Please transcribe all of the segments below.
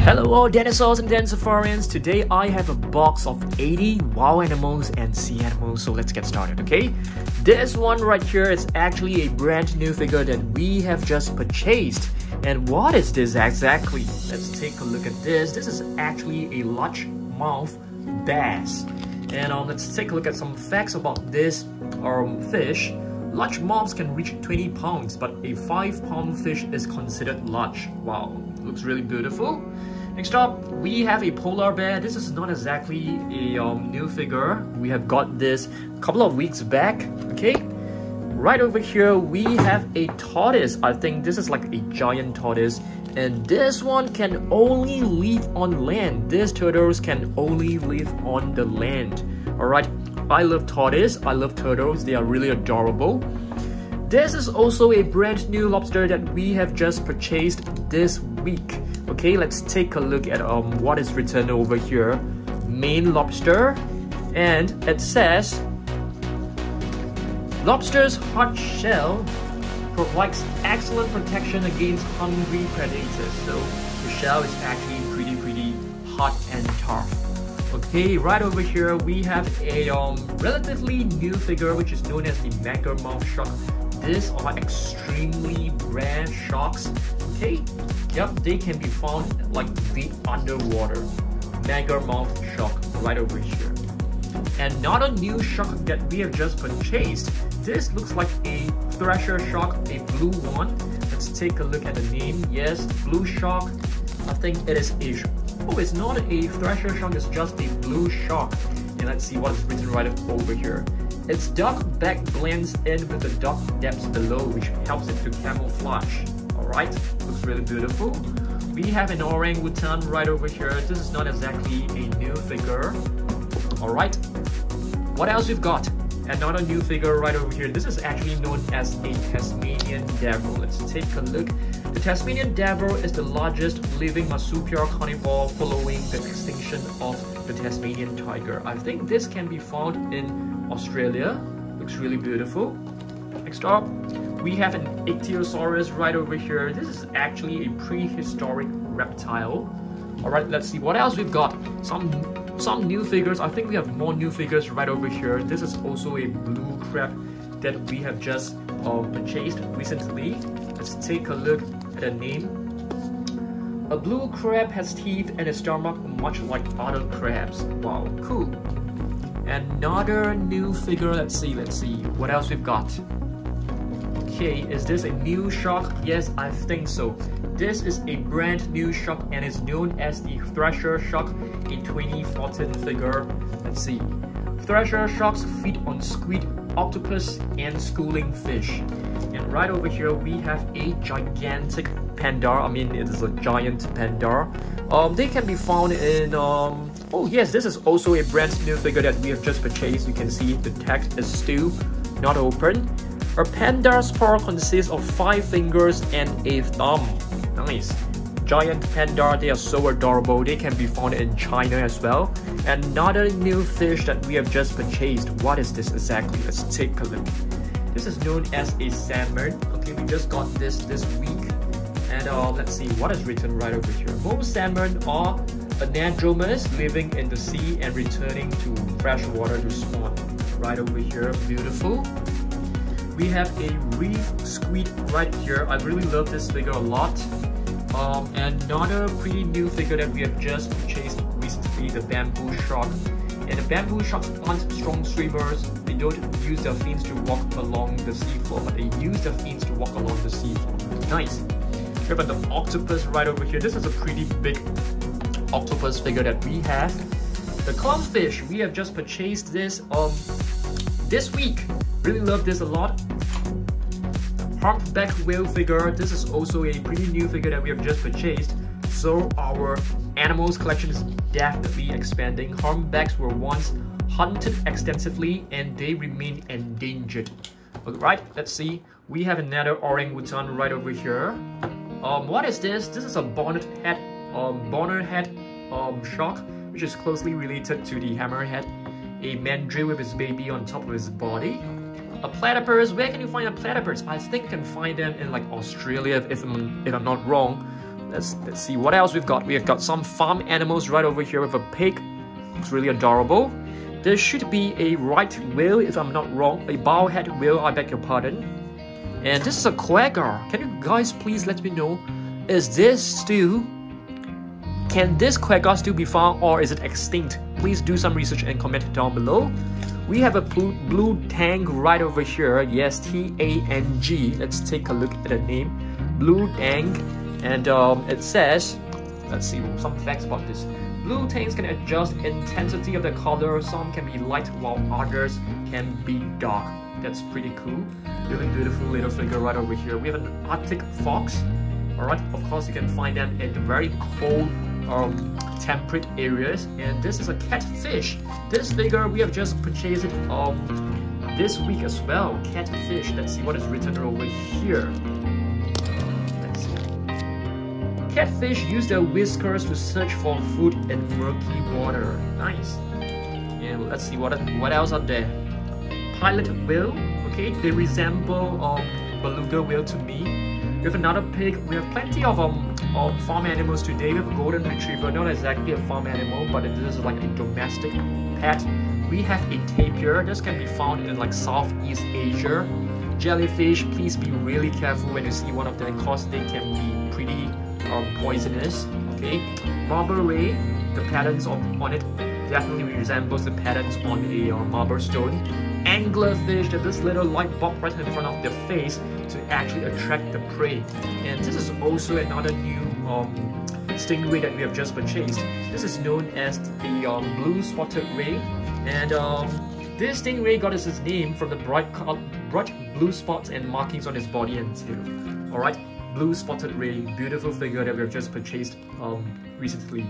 Hello all dinosaurs and Danosaurians. Today I have a box of 80 wild animals and sea animals, so let's get started, okay? This one right here is actually a brand new figure that we have just purchased. And what is this exactly? Let's take a look at this. This is actually a largemouth bass. And let's take a look at some facts about this fish. Large mouths can reach 20 pounds, but a 5-pound fish is considered large. Wow, looks really beautiful. Next up, we have a polar bear. This is not exactly a new figure. We have got this a couple of weeks back, okay? Right over here, we have a tortoise. I think this is like a giant tortoise. And this one can only live on land. These turtles can only live on the land. Alright, I love tortoise. I love turtles. They are really adorable. This is also a brand new lobster that we have just purchased this week. Okay, let's take a look at what is written over here. Maine lobster. And it says, lobster's hard shell provides excellent protection against hungry predators. So the shell is actually pretty hard and tough. Okay, right over here we have a relatively new figure which is known as the megalomouth shark. These are extremely rare sharks. Okay, yep, they can be found like deep underwater. Megalomouth shark right over here. Another new shark that we have just purchased. This looks like a Thresher shark, a blue one. Let's take a look at the name. Yes, blue shark. I think it is a... Oh, it's not a Thresher shark, it's just a blue shark. And let's see what is written right over here. Its dark back blends in with the dark depths below, which helps it to camouflage. Alright, looks really beautiful. We have an orangutan right over here. This is not exactly a new figure. Alright, what else we've got? Another new figure right over here. This is actually known as a Tasmanian devil. Let's take a look. The Tasmanian devil is the largest living marsupial carnivore following the extinction of the Tasmanian tiger. I think this can be found in Australia. Looks really beautiful. Next up, we have an Ichthyosaurus right over here. This is actually a prehistoric reptile. Alright, let's see what else we've got. Some new figures. I think we have more new figures right over here. This is also a blue crab that we have just purchased recently. Let's take a look at the name. A blue crab has teeth and a stomach much like other crabs. Wow, cool. Another new figure. Let's see what else we've got. Okay, is this a new shark? Yes, I think so. This is a brand new shark and is known as the Thresher shark, a 2014 figure. Let's see. Thresher sharks feed on squid, octopus, and schooling fish. And right over here we have a gigantic panda. I mean, it is a giant panda. They can be found in oh yes, this is also a brand new figure that we have just purchased. You can see the tag is still not open. A panda's paw consists of 5 fingers and a thumb. Nice. Giant panda, they are so adorable. They can be found in China as well. Another new fish that we have just purchased. What is this exactly? Let's take a look. This is known as a salmon. Okay, we just got this week. And let's see what is written right over here. Most salmon are anadromous, living in the sea and returning to fresh water to spawn. Right over here, beautiful. We have a reef squid right here. I really love this figure a lot. Another pretty new figure that we have just purchased recently, the bamboo shark. And the bamboo sharks aren't strong swimmers. They don't use their fins to walk along the seafloor, but they use their fins to walk along the seafloor. Nice. We have the octopus right over here. This is a pretty big octopus figure that we have. The clownfish, we have just purchased this this week. Really love this a lot. Humpback whale figure. This is also a pretty new figure that we have just purchased. So our animals collection is definitely expanding. Humpbacks were once hunted extensively and they remain endangered. Alright, let's see. We have another orangutan right over here. What is this? This is a bonnet head shark, which is closely related to the hammerhead. A mandrill with his baby on top of his body. A platypus. Where can you find a platypus? I think you can find them in like Australia if I'm not wrong. Let's see what else we've got. We've got some farm animals right over here with a pig. It's really adorable. There should be a right whale, if I'm not wrong. A bowhead whale, I beg your pardon. And this is a quagga. Can you guys please let me know, is this still... Can this quagga still be found, or is it extinct? Please do some research and comment down below. We have a blue tang right over here. Yes, T-A-N-G. Let's take a look at the name. Blue tang. And it says, let's see some facts about this. Blue tangs can adjust intensity of the color. Some can be light while others can be dark. That's pretty cool. Really beautiful little figure right over here. We have an Arctic fox. Alright, of course you can find them in very cold temperate areas. And this is a catfish. This figure we have just purchased it this week as well. Catfish. Let's see what is written over here. Catfish use their whiskers to search for food in murky water. Nice. And let's see what else are there. Pilot whale. Okay, they resemble beluga whale to me. We have another pig. We have plenty of farm animals today. We have a golden retriever, not exactly a farm animal, but it is like a domestic pet. We have a tapir. This can be found in like Southeast Asia. Jellyfish, please be really careful when you see one of them because they can be pretty poisonous. Okay, marble ray, the patterns on it definitely resembles the patterns on a marble stone. Anglerfish, there's this little light bulb right in front of their face to actually attract the prey. And this is also another new stingray that we have just purchased. This is known as the blue spotted ray, and this stingray got its name from the bright blue spots and markings on its body and tail. Alright, blue spotted ray, beautiful figure that we have just purchased recently.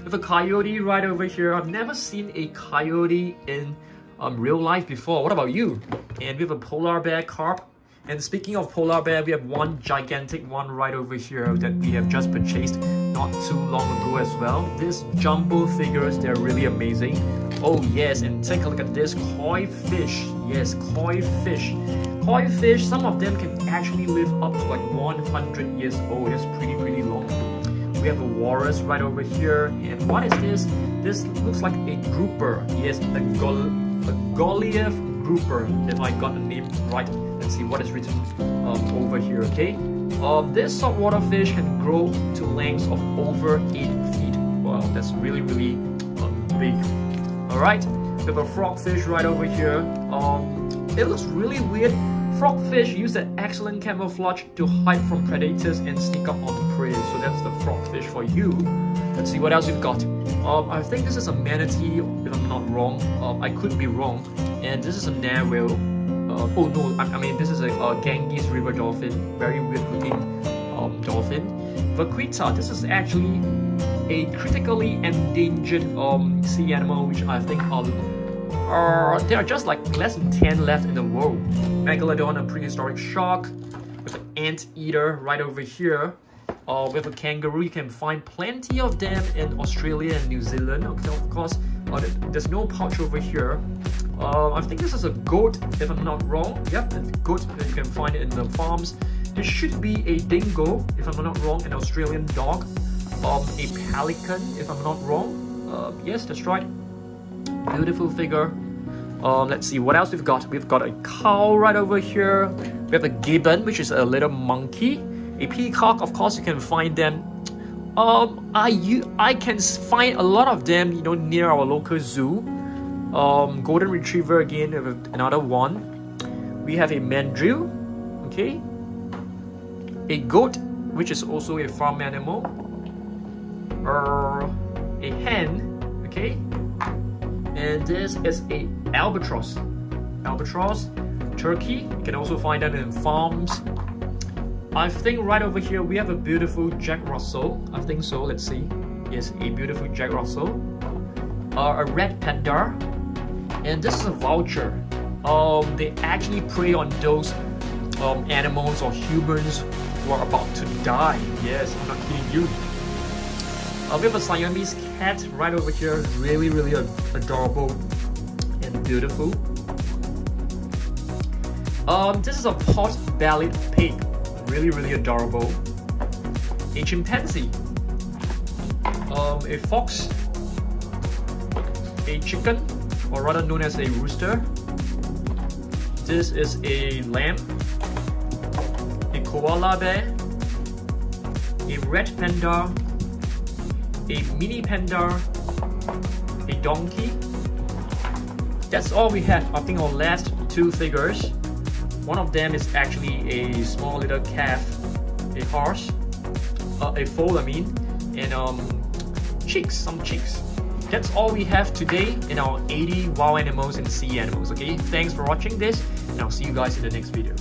With a coyote right over here. I've never seen a coyote in real life before. What about you? And we have a polar bear carp. And speaking of polar bear, we have one gigantic one right over here that we have just purchased not too long ago as well. These jumbo figures, they're really amazing. Oh yes, and take a look at this koi fish. Yes, koi fish. Koi fish, some of them can actually live up to like 100 years old. That's pretty long. We have a walrus right over here. And what is this? This looks like a grouper. Yes, a Goliath grouper, if I got the name right. Let's see what is written over here, okay? This saltwater fish can grow to lengths of over 8 feet. Wow, that's really big. Alright, we have a frogfish right over here. It looks really weird. Frogfish use their excellent camouflage to hide from predators and sneak up on prey. So that's the frogfish for you. Let's see what else we've got. I think this is a manatee, if I'm not wrong. I could be wrong. And this is a narwhal. Oh no, I mean this is a Ganges river dolphin. Very weird looking dolphin. Vaquita, this is actually a critically endangered sea animal, which I think there are just like less than 10 left in the world. Megalodon, a prehistoric shark, with an anteater right over here. With a kangaroo, you can find plenty of them in Australia and New Zealand. Okay, of course, there's no pouch over here. I think this is a goat, if I'm not wrong. Yep, a goat that you can find it in the farms. This should be a dingo, if I'm not wrong, an Australian dog. A pelican, if I'm not wrong. Yes, that's right. Beautiful figure. Let's see what else we've got. We've got a cow right over here. We have a gibbon, which is a little monkey. A peacock, of course, you can find them. I can find a lot of them, you know, near our local zoo. Golden retriever again, we have another one. We have a mandrill, okay. A goat, which is also a farm animal. A hen, okay. And this is a albatross. Albatross, turkey, you can also find them in farms. I think right over here we have a beautiful Jack Russell. I think so, let's see. Yes, a beautiful Jack Russell. A red panda. And this is a vulture. They actually prey on those animals or humans who are about to die. Yes, I'm not kidding you. We have a Siamese cat right over here. Really adorable and beautiful. This is a pot-bellied pig. Really adorable. a chimpanzee, a fox, a chicken, or rather known as a rooster. This is a lamb, a koala bear, a red panda, a mini panda, a donkey. That's all we have. I think our last two figures. One of them is actually a small little calf, a horse, a foal I mean, and some chicks. That's all we have today in our 80 wild animals and sea animals, okay? Thanks for watching this, and I'll see you guys in the next video.